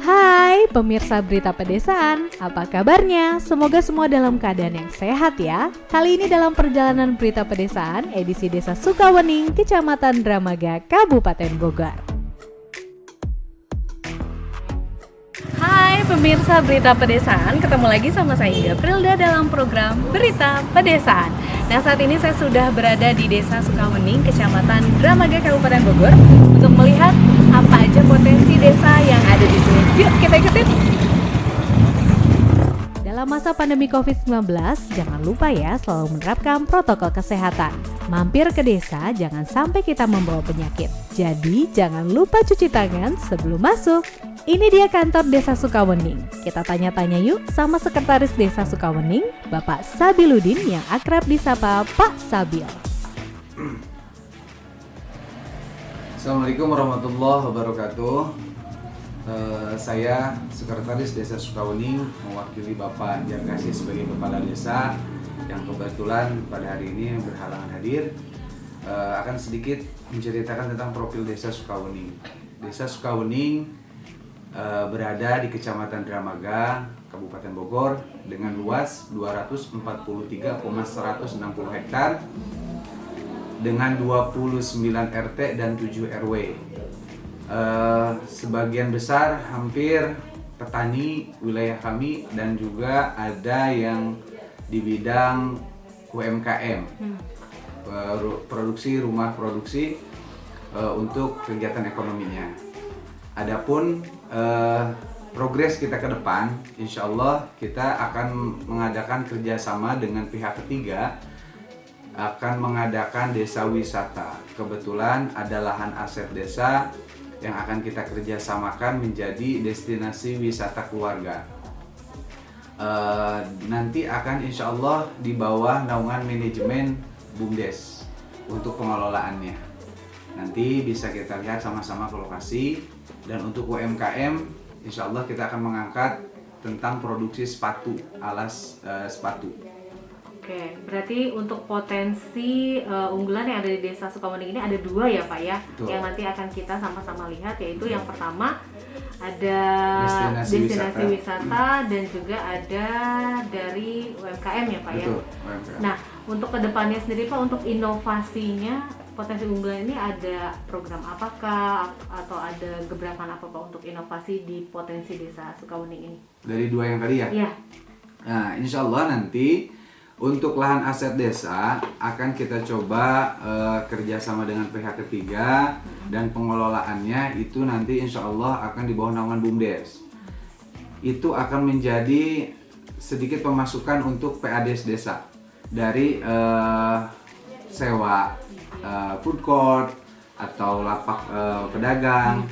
Hai pemirsa Berita Pedesaan, apa kabarnya? Semoga semua dalam keadaan yang sehat ya. Kali ini dalam perjalanan Berita Pedesaan, edisi Desa Sukawening, Kecamatan Dramaga, Kabupaten Bogor. Hai pemirsa Berita Pedesaan, ketemu lagi sama saya Inga Prilda dalam program Berita Pedesaan. Nah, saat ini saya sudah berada di Desa Sukawening, Kecamatan Dramaga, Kabupaten Bogor, untuk melihat apa aja potensi desa yang ada di sini. Yuk kita ikutin. Dalam masa pandemi COVID-19, jangan lupa ya selalu menerapkan protokol kesehatan. Mampir ke desa, jangan sampai kita membawa penyakit. Jadi jangan lupa cuci tangan sebelum masuk. Ini dia kantor Desa Sukawening. Kita tanya-tanya yuk sama Sekretaris Desa Sukawening, Bapak Sabiludin yang akrab disapa Pak Sabil. Assalamualaikum warahmatullahi wabarakatuh. Saya Sekretaris Desa Sukawening mewakili Bapak Jarkasi sebagai Kepala Desa yang kebetulan pada hari ini berhalangan hadir. Akan sedikit menceritakan tentang profil Desa Sukawening. Desa Sukawening berada di Kecamatan Dramaga, Kabupaten Bogor dengan luas 243,160 hektar dengan 29 RT dan 7 RW. Sebagian besar hampir petani wilayah kami dan juga ada yang di bidang UMKM, produksi rumah produksi untuk kegiatan ekonominya. Adapun progres kita ke depan, insya Allah kita akan mengadakan kerjasama dengan pihak ketiga, akan mengadakan desa wisata. Kebetulan ada lahan aset desa yang akan kita kerjasamakan menjadi destinasi wisata keluarga. Nanti akan insya Allah di bawah naungan manajemen BUMDes untuk pengelolaannya. Nanti bisa kita lihat sama-sama ke lokasi. Dan untuk UMKM, insya Allah kita akan mengangkat tentang produksi sepatu, alas sepatu. Oke, berarti untuk potensi unggulan yang ada di Desa Sukawening ini ada dua ya Pak ya. Betul. Yang nanti akan kita sama-sama lihat, yaitu yang pertama ada destinasi wisata dan juga ada dari UMKM ya Pak. Betul, ya. UMKM. Nah, untuk kedepannya sendiri Pak, untuk inovasinya potensi unggulan ini ada program apakah atau ada gebrakan apa Pak untuk inovasi di potensi Desa Sukawening ini? Dari dua yang tadi ya? Iya. Nah, insya Allah nanti untuk lahan aset desa akan kita coba kerjasama dengan pihak ketiga dan pengelolaannya itu nanti insya Allah akan di bawah naungan BUMDes. Itu akan menjadi sedikit pemasukan untuk PADS desa dari sewa food court atau lapak pedagang,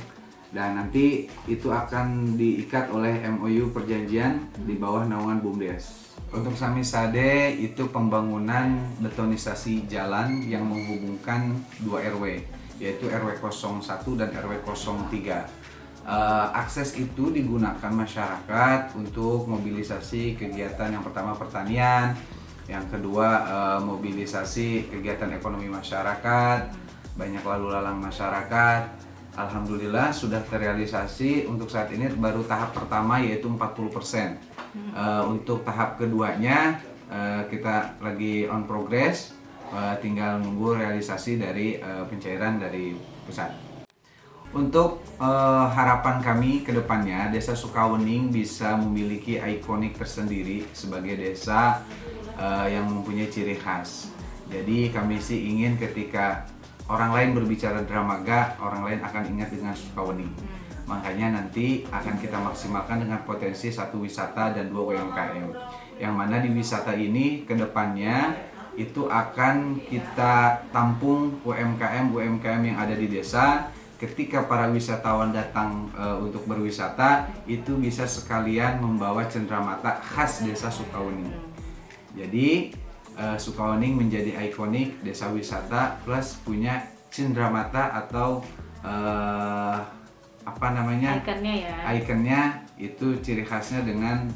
dan nanti itu akan diikat oleh MOU perjanjian di bawah naungan BUMDes. Untuk Samisade itu pembangunan betonisasi jalan yang menghubungkan 2 RW, yaitu RW 01 dan RW 03. Akses itu digunakan masyarakat untuk mobilisasi kegiatan, yang pertama pertanian, yang kedua mobilisasi kegiatan ekonomi masyarakat, banyak lalu lalang masyarakat. Alhamdulillah sudah terrealisasi. Untuk saat ini baru tahap pertama yaitu 40%. Untuk tahap keduanya kita lagi on progress, tinggal nunggu realisasi dari pencairan dari pusat. Untuk harapan kami ke depannya, Desa Sukawening bisa memiliki ikonik tersendiri sebagai desa yang mempunyai ciri khas. Jadi kami sih ingin ketika orang lain berbicara Dramaga, orang lain akan ingat dengan Sukawening. Makanya nanti akan kita maksimalkan dengan potensi 1 wisata dan 2 UMKM. Yang mana di wisata ini ke depannya itu akan kita tampung UMKM yang ada di desa. Ketika para wisatawan datang untuk berwisata, itu bisa sekalian membawa cenderamata khas Desa Sukawening. Jadi Sukawening menjadi ikonik desa wisata plus punya cenderamata atau ikonnya itu ciri khasnya dengan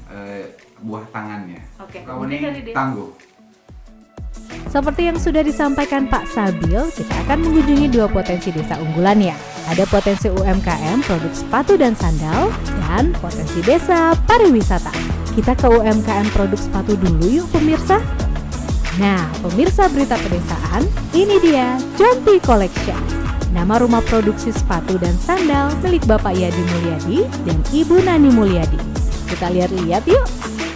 buah tangannya. Oke, Sukawening tangguh. Seperti yang sudah disampaikan Pak Sabil, kita akan mengunjungi 2 potensi desa unggulan ya. Ada potensi UMKM produk sepatu dan sandal, dan potensi desa pariwisata. Kita ke UMKM produk sepatu dulu yuk pemirsa. Nah, pemirsa berita pedesaan, ini dia Jonti Collection. Nama rumah produksi sepatu dan sandal milik Bapak Yadi Mulyadi dan Ibu Nani Mulyadi. Kita lihat-lihat yuk.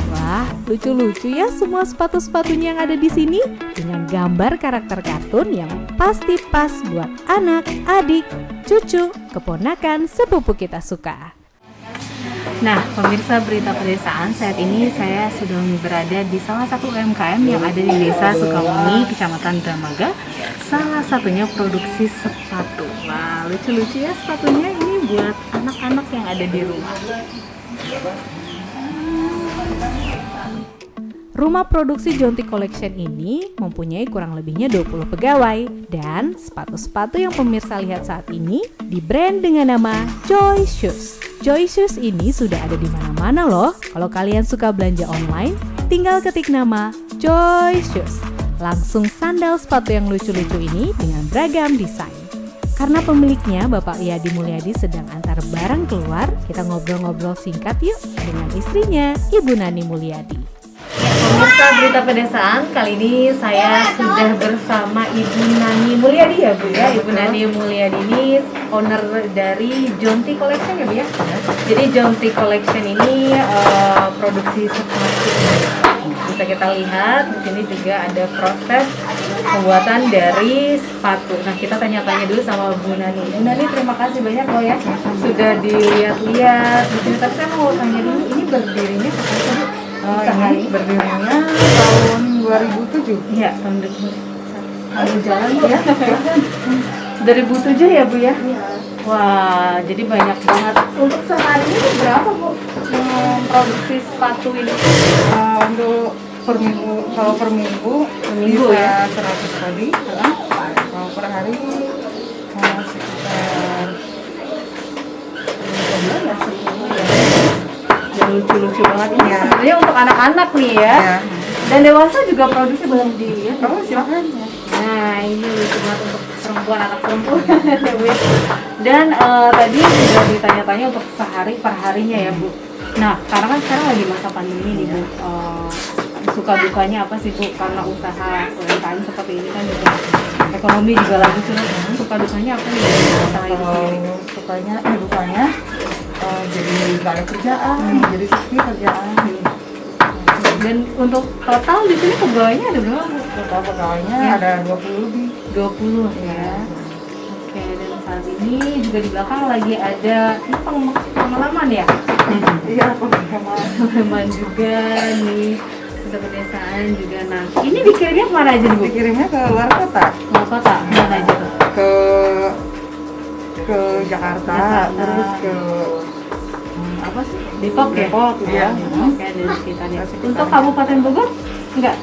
Wah, lucu-lucu ya semua sepatu-sepatunya yang ada di sini dengan gambar karakter kartun yang pasti pas buat anak, adik, cucu, keponakan, sepupu kita suka. Nah, pemirsa berita pedesaan, saat ini saya sudah berada di salah satu UMKM yang ada di Desa Sukawumi, Kecamatan Dramaga. Salah satunya produksi sepatu. Wah, lucu-lucu ya sepatunya, ini buat anak-anak yang ada di rumah. Rumah produksi Jonti Collection ini mempunyai kurang lebihnya 20 pegawai dan sepatu-sepatu yang pemirsa lihat saat ini di-brand dengan nama Joy Shoes. Joy Shoes ini sudah ada di mana-mana loh. Kalau kalian suka belanja online, tinggal ketik nama Joy Shoes. Langsung sandal sepatu yang lucu-lucu ini dengan beragam desain. Karena pemiliknya Bapak Yadi Mulyadi sedang antar barang keluar, kita ngobrol-ngobrol singkat yuk dengan istrinya Ibu Nani Mulyadi. Pemirsa berita pedesaan, kali ini saya sudah bersama Ibu Nani Mulyadi ya Bu ya. Ibu Nani Mulyadi ini owner dari Jonti Collection ya Bu ya. Jadi Jonti Collection ini produksi sepatu. Bisa kita lihat di sini juga ada proses pembuatan dari sepatu. Nah, kita tanya-tanya dulu sama Bu Nani. Bu Nani, terima kasih banyak loh ya sudah dilihat-lihat di sini. Tapi saya mau tanya dulu, ini berdirinya kapan sih Bu? Ini berdirinya tahun 2007. Iya, tahun 2007. Jalan ya. 2007 ya Bu ya? Iya. Wah, jadi banyak banget. Untuk sehari ini berapa Bu produksi sepatu ini? Untuk per minggu, kalau per minggu Minggu bisa ya? 100 kali. Kalau per hari sekitar 15 ya, 10 ya. Dan lucu-lucu banget ini Iya. sebenarnya untuk anak-anak nih ya. Iya. Dan dewasa juga produksi belum dilihat. Oh, silakan. Nah, ini lucu banget untuk perempuan, anak perempuan. Dan tadi sudah ditanya-tanya untuk sehari per harinya ya Bu. Nah, karena kan sekarang lagi masa pandemi nih Bu. Suka dukanya apa sih Bu? Karena usaha UMKM seperti ini kan juga ekonomi juga lagi sulit. Suka dukanya apa nih Bu? Usaha ini sendiri? Dukanya jadi nggak ada kerjaan, jadi sepi kerjaan. Dan untuk total di sini pegawainya ada berapa Bu? Total pegawainya Ya. ada 20 lebih. 20 ya. Oke, dan saat ini juga di belakang lagi ada ini pengalaman ya. Iya, pengalaman. Pengalaman juga nih untuk pedesaan juga. Nah, ini dikirimnya kemana aja nih Bu? Dikirimnya ke luar kota, Luar kota, mana aja tuh? ke Jakarta, terus ke apa sih? Depok ya? Depok, iya. Oke, dari sekitarnya. Untuk Kabupaten Bogor? Enggak?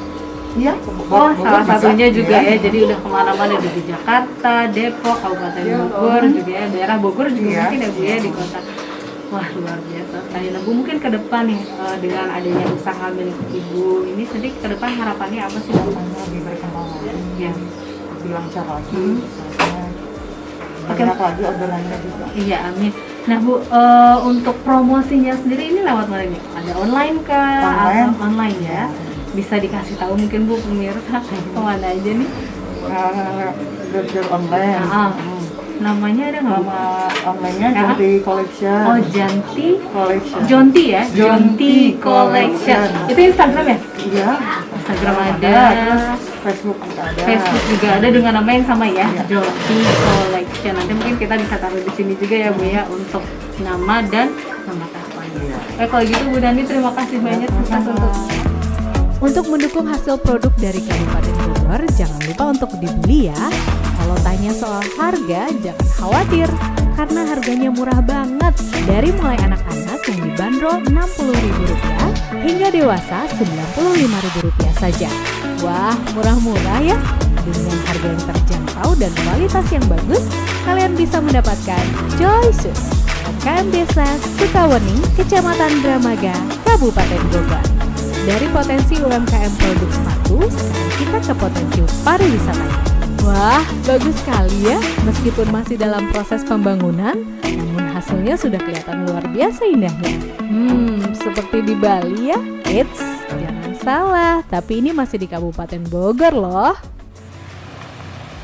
Iya. Oh, salah bisa. satunya juga Iya. ya. Jadi udah kemana-mana di Jakarta, Depok, Kabupaten Iya, Bogor juga ya. Daerah Bogor juga Iya. mungkin ya Bu ya di kota. Wah, luar biasa. Nah, Bu mungkin ke depan nih dengan adanya usaha milik Ibu ini sendiri ke depan harapannya apa sih Bu? Lebih berkembang lagi, Ya. lebih lancar lagi, banyak lagi orderannya juga. Iya, amin. Nah Bu, untuk promosinya sendiri ini lewat mana nih? Ada online kah? Online. Atau online ya? Bisa dikasih tahu mungkin Bu pemirsa kemana aja nih? Belajar online. Namanya ada nggak Bu? Nama online-nya Ya. Jonti Collection. Oh, Jonti Collection. Jonti ya? Jonti Collection. Collection. Itu Instagram ya? Iya. Instagram ada. Terus Facebook juga ada. Facebook juga ada dengan nama yang sama ya, Iya. Jonti Collection. Nanti mungkin kita bisa taruh di sini juga ya Bu ya untuk nama dan nomor teleponnya. Iya. Kalau gitu Bu Nani terima kasih banyak atas untuk mendukung hasil produk dari Kabupaten Bogor, jangan lupa untuk dibeli ya. Kalau tanya soal harga, jangan khawatir karena harganya murah banget. Dari mulai anak-anak yang dibanderol Rp60.000 hingga dewasa Rp95.000 saja. Wah, murah-murah ya. Dengan harga yang terjangkau dan kualitas yang bagus, kalian bisa mendapatkan Joy Shoes, UMKM Desa Sukawumi, Kecamatan Dramaga, Kabupaten Bogor. Dari potensi UMKM produk sepatu, sekarang kita ke potensi pariwisata. Wah, bagus sekali ya. Meskipun masih dalam proses pembangunan, namun hasilnya sudah kelihatan luar biasa indahnya. Seperti di Bali ya. Eits, jangan salah, tapi ini masih di Kabupaten Bogor loh.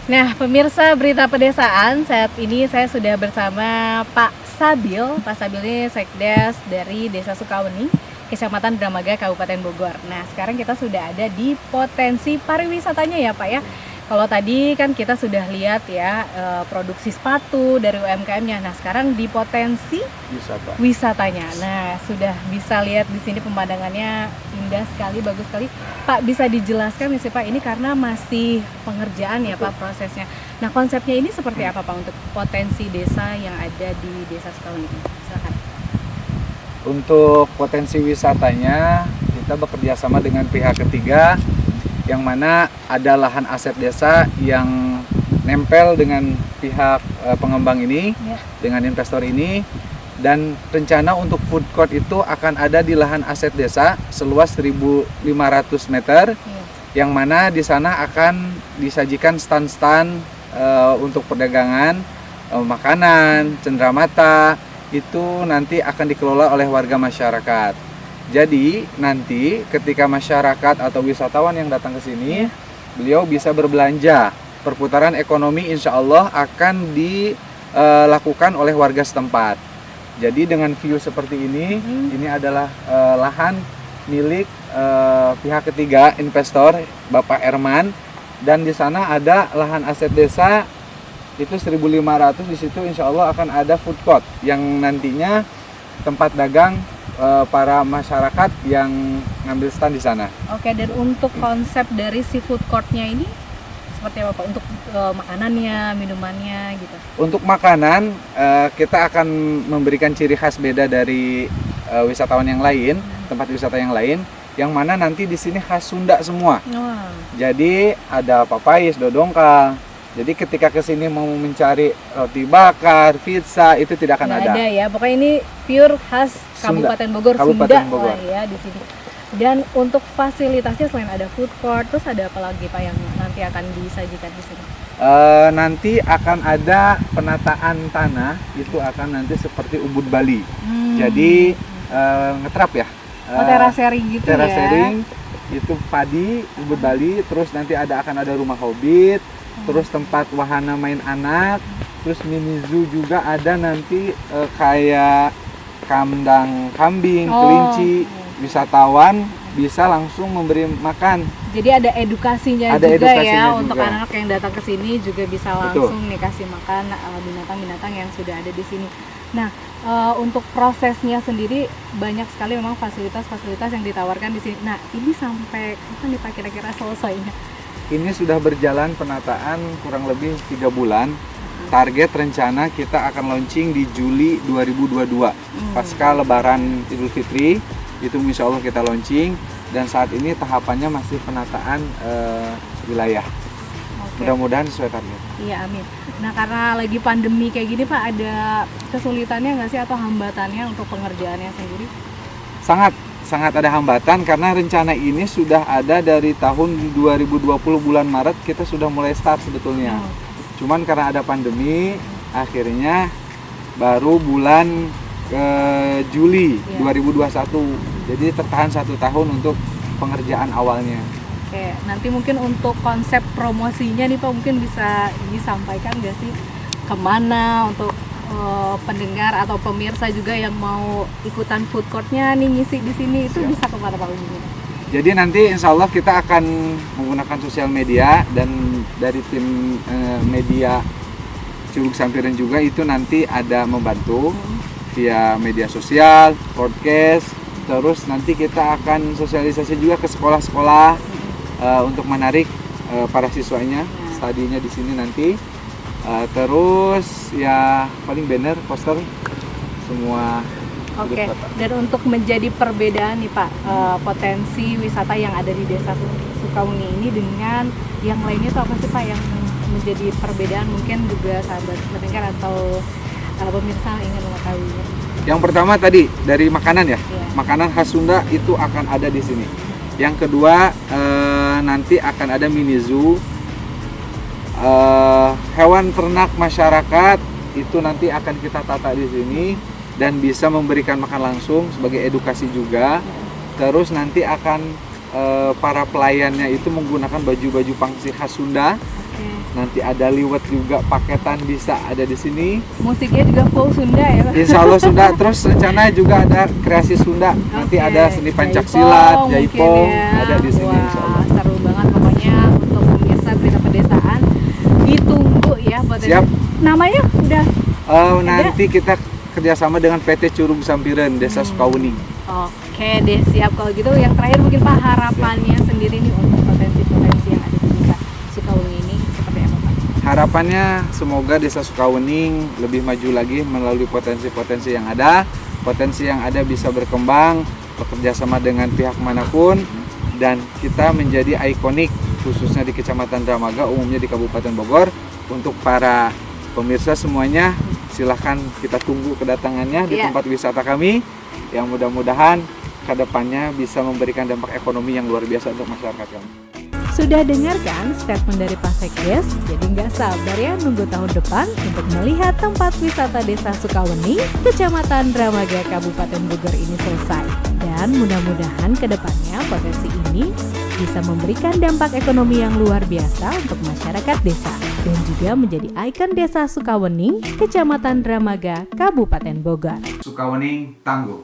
Nah, pemirsa Berita Pedesaan, saat ini saya sudah bersama Pak Sabil. Pak Sabil ini Sekdes dari Desa Sukaweni, Kecamatan Dramaga, Kabupaten Bogor. Nah, sekarang kita sudah ada di potensi pariwisatanya ya Pak ya. Kalau tadi kan kita sudah lihat ya produksi sepatu dari UMKM-nya. Nah, sekarang di potensi wisatanya. Nah, sudah bisa lihat di sini pemandangannya indah sekali, bagus sekali. Pak, bisa dijelaskan sih Pak, ini karena masih pengerjaan ya Pak prosesnya. Nah, konsepnya ini seperti apa Pak untuk potensi desa yang ada di Desa Sukaweni? Silakan. Untuk potensi wisatanya, kita bekerja sama dengan pihak ketiga, yang mana ada lahan aset desa yang nempel dengan pihak pengembang ini, dengan investor ini, dan rencana untuk food court itu akan ada di lahan aset desa seluas 1.500 meter, yang mana di sana akan disajikan stand-stand untuk perdagangan, makanan, cenderamata, itu nanti akan dikelola oleh warga masyarakat. Jadi nanti ketika masyarakat atau wisatawan yang datang ke sini, beliau bisa berbelanja. Perputaran ekonomi insya Allah akan dilakukan oleh warga setempat. Jadi dengan view seperti ini adalah lahan milik pihak ketiga investor Bapak Erman, dan di sana ada lahan aset desa itu 1.500. Di situ insya Allah akan ada food court yang nantinya tempat dagang para masyarakat yang ngambil stand di sana. Oke, dan untuk konsep dari si food courtnya ini seperti apa Pak? Untuk makanannya, minumannya gitu? Untuk makanan, kita akan memberikan ciri khas beda dari wisatawan yang lain, tempat wisata yang lain, yang mana nanti di sini khas Sunda semua. Jadi ada papais, dodongkal. Jadi ketika kesini mau mencari roti bakar, pizza, itu tidak akan ada. Ada ya, pokoknya ini pure khas Kabupaten Bogor, Kabupaten Sunda Bogor. lah ya di sini. Dan untuk fasilitasnya selain ada food court, terus ada apa lagi Pak yang nanti akan disajikan di sini? Nanti akan ada penataan tanah, itu akan nanti seperti ubud Bali. Jadi ngetrap ya. Terasering gitu ya. Terasering, itu padi, ubud Bali, terus nanti akan ada rumah hobbit, terus tempat wahana main anak, terus mini zoo juga ada nanti kayak kandang kambing, kelinci, wisatawan bisa langsung memberi makan. Jadi ada edukasinya Ada juga edukasinya ya juga. untuk anak-anak yang datang ke sini juga bisa langsung nih kasih makan binatang-binatang yang sudah ada di sini. Nah, untuk prosesnya sendiri banyak sekali memang fasilitas-fasilitas yang ditawarkan di sini. Nah, ini sampai kapan nih Pak kira-kira selesainya? Ini sudah berjalan penataan kurang lebih 3 bulan. Target rencana kita akan launching di Juli 2022. Pasca Lebaran Idul Fitri, itu insya Allah kita launching. Dan saat ini tahapannya masih penataan wilayah. Mudah-mudahan sesuai target. Iya, amin. Nah, karena lagi pandemi kayak gini Pak, ada kesulitannya nggak sih atau hambatannya untuk pengerjaannya sendiri? Sangat ada hambatan karena rencana ini sudah ada dari tahun 2020 bulan Maret, kita sudah mulai start sebetulnya. Cuman karena ada pandemi, akhirnya baru bulan Juli 2021. Jadi tertahan 1 tahun untuk pengerjaan awalnya. Oke, nanti mungkin untuk konsep promosinya nih Pak mungkin bisa disampaikan nggak sih kemana untuk pendengar atau pemirsa juga yang mau ikutan food courtnya nih ngisi di sini itu bisa kemana Pak ujungnya? Jadi nanti insya Allah kita akan menggunakan sosial media, dan dari tim media Curug Sampiran juga itu nanti ada membantu via media sosial, podcast, terus nanti kita akan sosialisasi juga ke sekolah-sekolah untuk menarik para siswanya studinya di sini nanti. Terus ya paling banner, poster, semua. Oke, dan untuk menjadi perbedaan nih Pak, potensi wisata yang ada di Desa Sukaweni ini dengan yang lainnya itu apa sih Pak yang menjadi perbedaan, mungkin juga sahabat mendengar atau pemirsa ingin mengetahuinya? Yang pertama tadi dari makanan ya, makanan khas Sunda itu akan ada di sini. Yang kedua, nanti akan ada mini zoo. Hewan ternak masyarakat itu nanti akan kita tata di sini dan bisa memberikan makan langsung sebagai edukasi juga. Terus nanti akan para pelayannya itu menggunakan baju-baju pangsi khas Sunda. Nanti ada liwet juga, paketan bisa ada di sini. Musiknya juga full Sunda ya Pak? Insya Allah Sunda. Terus rencana juga ada kreasi Sunda. Nanti ada seni pencaksilat, jaipong, ya. ada di sini. Insya Allah. Wah, seru banget pokoknya untuk pemirsa Berita Pedesaan. Ditunggu ya potensi. Siap. Namanya udah Nanti kita kerjasama dengan PT Curug Sampireun Desa Sukawening. Oke deh, siap. Kalau gitu yang terakhir mungkin Pak, harapannya sendiri nih untuk potensi-potensi yang ada di Desa Sukawening ini seperti apa Pak? Harapannya semoga Desa Sukawening lebih maju lagi melalui potensi-potensi yang ada. Potensi yang ada bisa berkembang, bekerja sama dengan pihak manapun, dan kita menjadi ikonik khususnya di Kecamatan Dramaga, umumnya di Kabupaten Bogor. Untuk para pemirsa semuanya, silahkan kita tunggu kedatangannya di tempat wisata kami, yang mudah-mudahan kedepannya bisa memberikan dampak ekonomi yang luar biasa untuk masyarakat kami. Sudah dengarkan statement dari Pak Sekdes? Jadi nggak sabar ya nunggu tahun depan untuk melihat tempat wisata Desa Sukawening, Kecamatan Dramaga, Kabupaten Bogor ini selesai. Dan mudah-mudahan kedepannya potensi ini bisa memberikan dampak ekonomi yang luar biasa untuk masyarakat desa dan juga menjadi ikon Desa Sukawening, Kecamatan Dramaga, Kabupaten Bogor. Sukawening tangguh.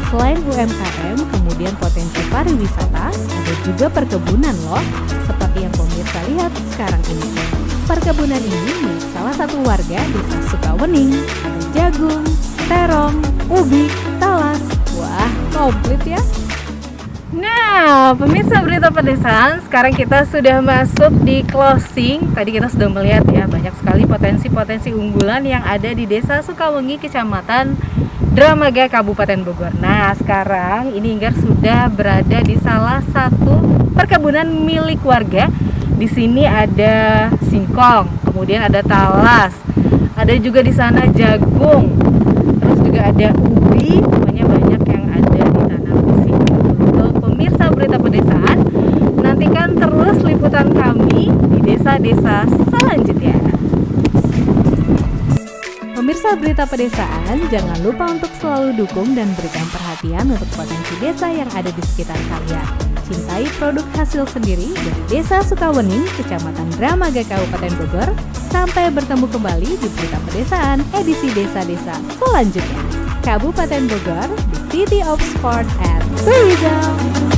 Selain UMKM, kemudian potensi pariwisata, ada juga perkebunan loh, seperti yang pemirsa lihat sekarang ini. Perkebunan ini milik salah satu warga Desa Sukawening. Ada jagung, terong, ubi, talas. Wah, komplit ya. Nah, pemirsa Berita Pedesaan, sekarang kita sudah masuk di closing. Tadi kita sudah melihat ya, banyak sekali potensi-potensi unggulan yang ada di Desa Sukawening, Kecamatan Dramaga, Kabupaten Bogor. Nah, sekarang ini Inggar sudah berada di salah satu perkebunan milik warga. Di sini ada singkong, kemudian ada talas, ada juga di sana jagung, terus juga ada ubi. Pokoknya banyak yang ada ditanam di sini. Untuk pemirsa Berita Pedesaan, nantikan terus liputan kami di desa-desa selanjutnya. Pemirsa Berita Pedesaan, jangan lupa untuk selalu dukung dan berikan perhatian untuk potensi desa yang ada di sekitar kalian. Cintai produk hasil sendiri dari Desa Sukawening, Kecamatan Dramaga, Kabupaten Bogor. Sampai bertemu kembali di Berita Pedesaan edisi desa-desa selanjutnya. Kabupaten Bogor, the city of sport and tourism.